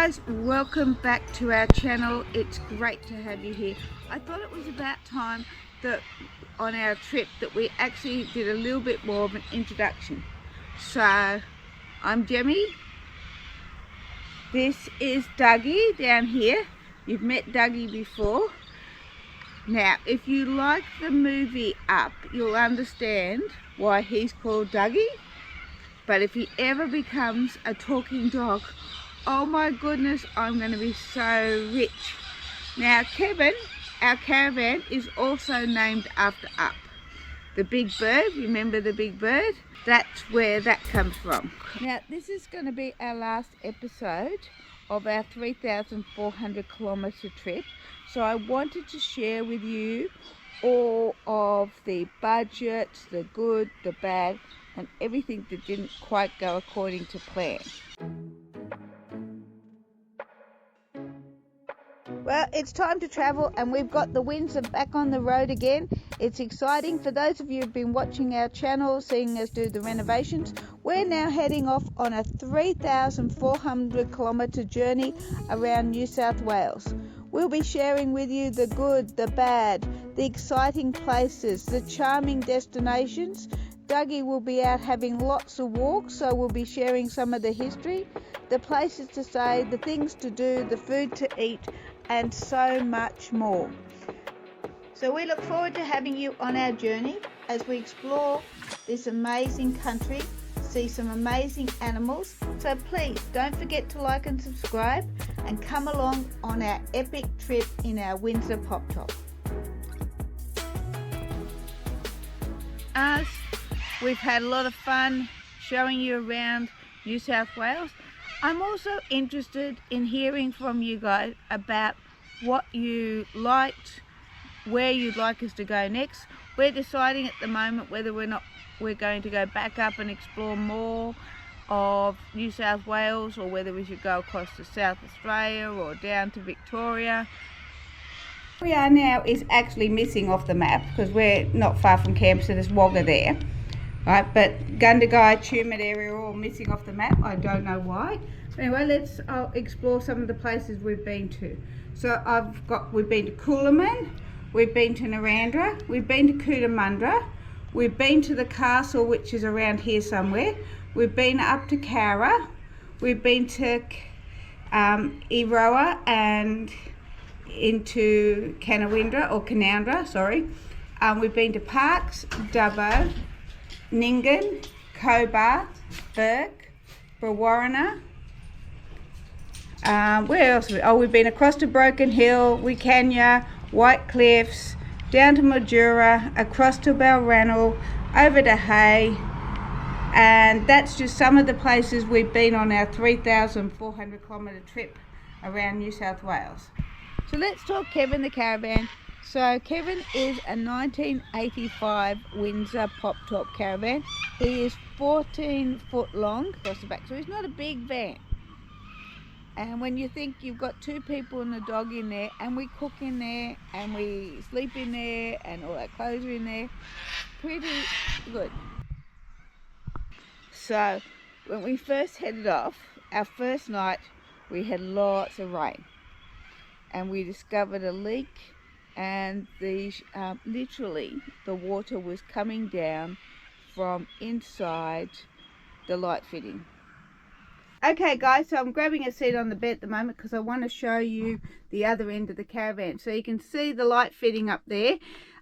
guys, welcome back to our channel. It's great to have you here. I thought it was about time that on our trip that we actually did a little bit more of an introduction. So I'm Jemmy, this is Dougie down here. You've met Dougie before. Now if you like the movie Up, you'll understand why he's called Dougie. But if he ever becomes a talking dog, oh my goodness, I'm going to be so rich. Now Kevin, our caravan, is also named after Up. The big bird, remember the big bird? That's where that comes from. Now this is going to be our last episode of our 3,400 kilometre trip. So I wanted to share with you all of the budgets, the good, the bad, and everything that didn't quite go according to plan. Well, it's time to travel and we've got the Windsor back on the road again. It's exciting. For those of you who've been watching our channel, seeing us do the renovations, we're now heading off on a 3,400 kilometre journey around New South Wales. We'll be sharing with you the good, the bad, the exciting places, the charming destinations. Dougie will be out having lots of walks, so we'll be sharing some of the history, the places to stay, the things to do, the food to eat, and so much more. So we look forward to having you on our journey as we explore this amazing country, see some amazing animals. So please don't forget to like and subscribe and come along on our epic trip in our Windsor Pop Top. We've had a lot of fun showing you around New South Wales. I'm also interested in hearing from you guys about what you liked, where you'd like us to go next. We're deciding at the moment whether we're going to go back up and explore more of New South Wales, or whether we should go across to South Australia or down to Victoria. Where we are now is actually missing off the map because we're not far from camp, so there's Wagga there. Right, but Gundagai, Tumut area are all missing off the map. I don't know why. Anyway, let's explore some of the places we've been to. So we've been to Coolamon, we've been to Narrandera, we've been to Cootamundra, we've been to the castle, which is around here somewhere. We've been up to Cowra, we've been to Eroa and into Canowindra, sorry. We've been to Parkes, Dubbo, Nyngan, Cobar, Bourke, Brewarrina. Where else? We've been across to Broken Hill, Wicanya, White Cliffs, down to Mildura, across to Balranald, over to Hay, and that's just some of the places we've been on our 3,400 kilometre trip around New South Wales. So let's talk Kevin the caravan. So Kevin is a 1985 Windsor Pop Top caravan. He is 14 foot long across the back, so he's not a big van. And when you think you've got two people and a dog in there, and we cook in there, and we sleep in there, and all our clothes are in there, pretty good. So when we first headed off, our first night, we had lots of rain. And we discovered a leak, and literally the water was coming down from inside the light fitting. Okay guys, so I'm grabbing a seat on the bed at the moment because I want to show you the other end of the caravan. So you can see the light fitting up there,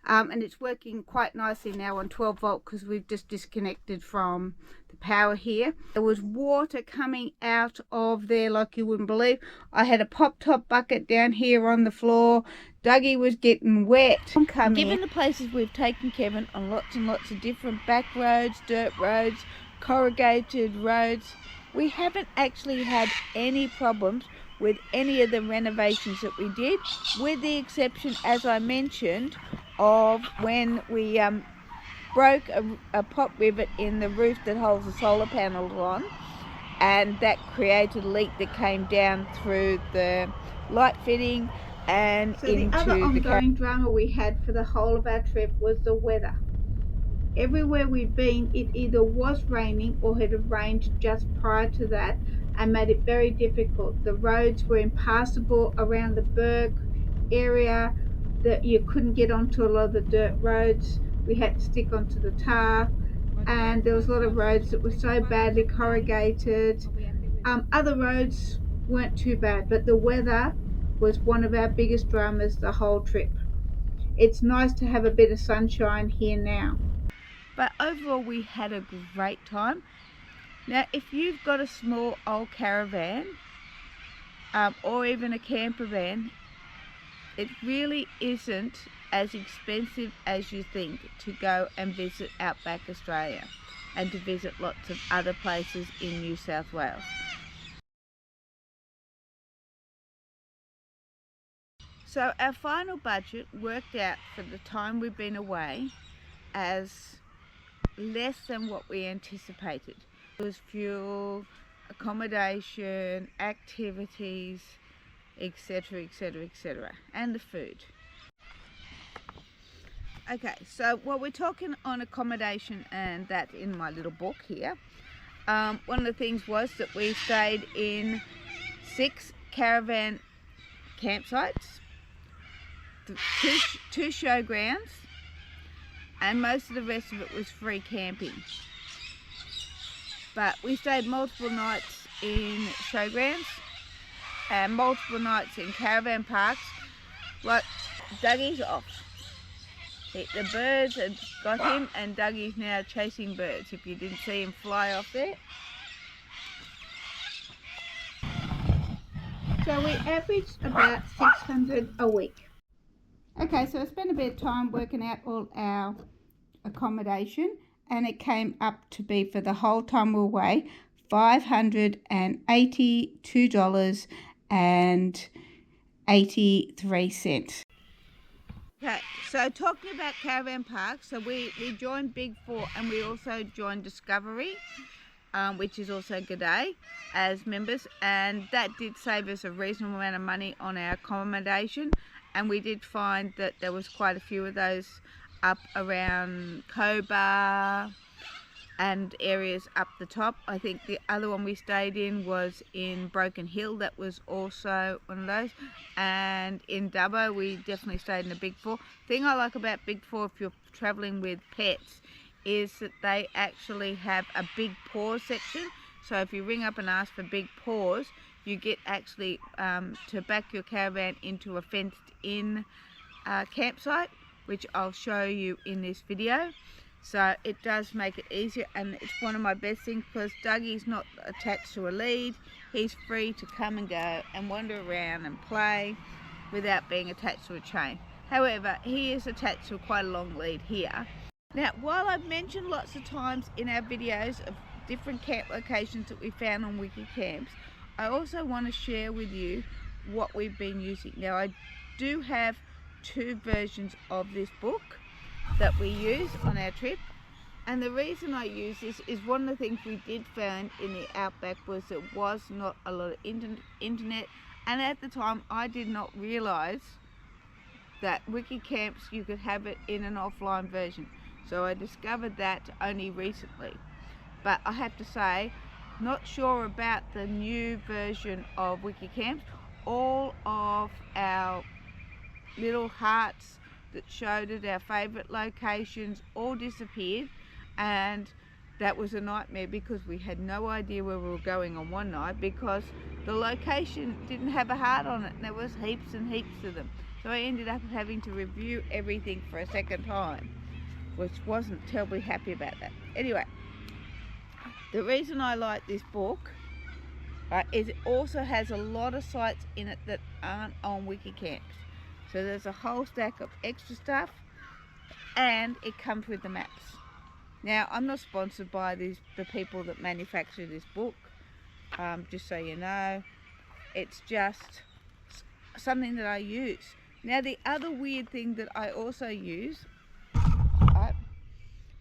and it's working quite nicely now on 12 volt because we've just disconnected from the power here. There was water coming out of there like you wouldn't believe. I had a pop top bucket down here on the floor. Dougie was getting wet. Given the places we've taken Kevin on lots and lots of different back roads, dirt roads, corrugated roads, we haven't actually had any problems with any of the renovations that we did, with the exception, as I mentioned, of when we broke a pop rivet in the roof that holds the solar panels on, and that created a leak that came down through the light fitting and so into the other ongoing drama we had for the whole of our trip was the weather. Everywhere we've been, it either was raining or had rained just prior to that, and made it very difficult. The roads were impassable around the Bourke area, that you couldn't get onto a lot of the dirt roads. We had to stick onto the tar, and there was a lot of roads that were so badly corrugated. Other roads weren't too bad, but the weather was one of our biggest dramas the whole trip. It's nice to have a bit of sunshine here now. But overall we had a great time. Now if you've got a small old caravan or even a camper van, it really isn't as expensive as you think to go and visit Outback Australia and to visit lots of other places in New South Wales. So our final budget worked out for the time we've been away as less than what we anticipated. It was fuel, accommodation, activities, etc, etc, etc, and the food. Okay, so while we're talking on accommodation and that in my little book here, one of the things was that we stayed in 6 caravan campsites, two showgrounds, and most of the rest of it was free camping. But we stayed multiple nights in showgrounds and multiple nights in caravan parks. Like, Dougie's off. The birds had got him, and Dougie's now chasing birds, if you didn't see him fly off there. So we averaged about $600 a week. Okay, so I spent a bit of time working out all our accommodation, and it came up to be, for the whole time we were away, $582.83. Okay, so talking about caravan parks, so we joined Big 4 and we also joined Discovery, which is also G'day, as members, and that did save us a reasonable amount of money on our accommodation. And we did find that there was quite a few of those up around Cobar and areas up the top. I think the other one we stayed in was in Broken Hill, that was also one of those. And in Dubbo we definitely stayed in the Big 4. Thing I like about Big 4 if you're travelling with pets is that they actually have a big paws section. So if you ring up and ask for big paws, you get actually to back your caravan into a fenced in campsite, which I'll show you in this video. So it does make it easier, and it's one of my best things because Dougie's not attached to a lead. He's free to come and go and wander around and play without being attached to a chain. However, he is attached to quite a long lead here. Now, while I've mentioned lots of times in our videos of different camp locations that we found on Wiki Camps, I also want to share with you what we've been using. Now, I do have 2 versions of this book that we use on our trip, and the reason I use this is one of the things we did find in the Outback was there was not a lot of internet, and at the time I did not realise that Wiki Camps you could have it in an offline version, so I discovered that only recently. But I have to say, not sure about the new version of Wiki Camps. All of our little hearts that showed it, our favourite locations, all disappeared, and that was a nightmare because we had no idea where we were going on one night because the location didn't have a heart on it, and there was heaps and heaps of them. So I ended up having to review everything for a second time, which wasn't terribly happy about that. Anyway, the reason I like this book is it also has a lot of sites in it that aren't on Wiki Camps. So there's a whole stack of extra stuff, and it comes with the maps. Now, I'm not sponsored by the people that manufacture this book, just so you know. It's just something that I use. Now, the other weird thing that I also use,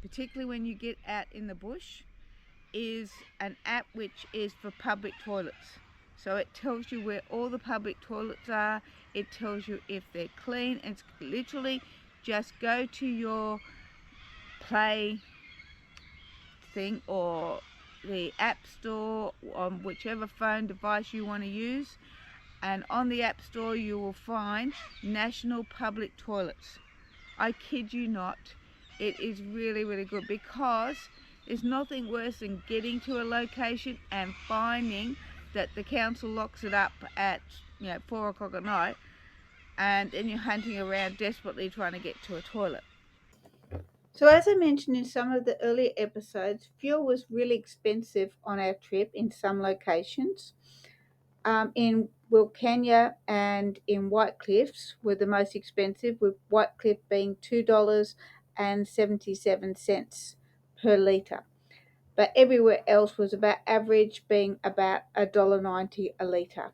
particularly when you get out in the bush, is an app which is for public toilets. So it tells you where all the public toilets are, it tells you if they're clean. It's literally just go to your play thing or the App Store on whichever phone device you want to use, and on the App Store you will find National Public Toilets. I kid you not, it is really, really good, because there's nothing worse than getting to a location and finding that the council locks it up at 4 o'clock at night, and then you're hunting around desperately trying to get to a toilet. So as I mentioned in some of the earlier episodes, fuel was really expensive on our trip in some locations. In Wilcannia and in White Cliffs were the most expensive, with White Cliff being $2.77 per litre. But everywhere else was about average, being about $1.90 a litre.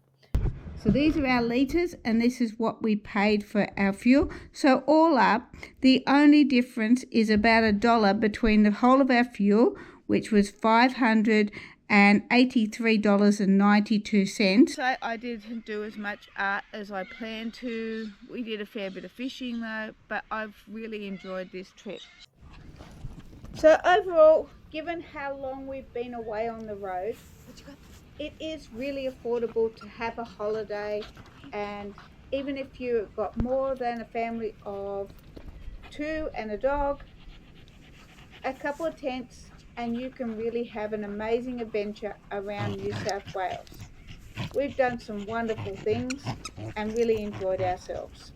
So these are our litres, and this is what we paid for our fuel. So all up, the only difference is about $1 between the whole of our fuel, which was $583.92. So I didn't do as much art as I planned to. We did a fair bit of fishing though, but I've really enjoyed this trip. So overall, given how long we've been away on the road, it is really affordable to have a holiday, and even if you've got more than a family of 2 and a dog, a couple of tents, and you can really have an amazing adventure around New South Wales. We've done some wonderful things and really enjoyed ourselves.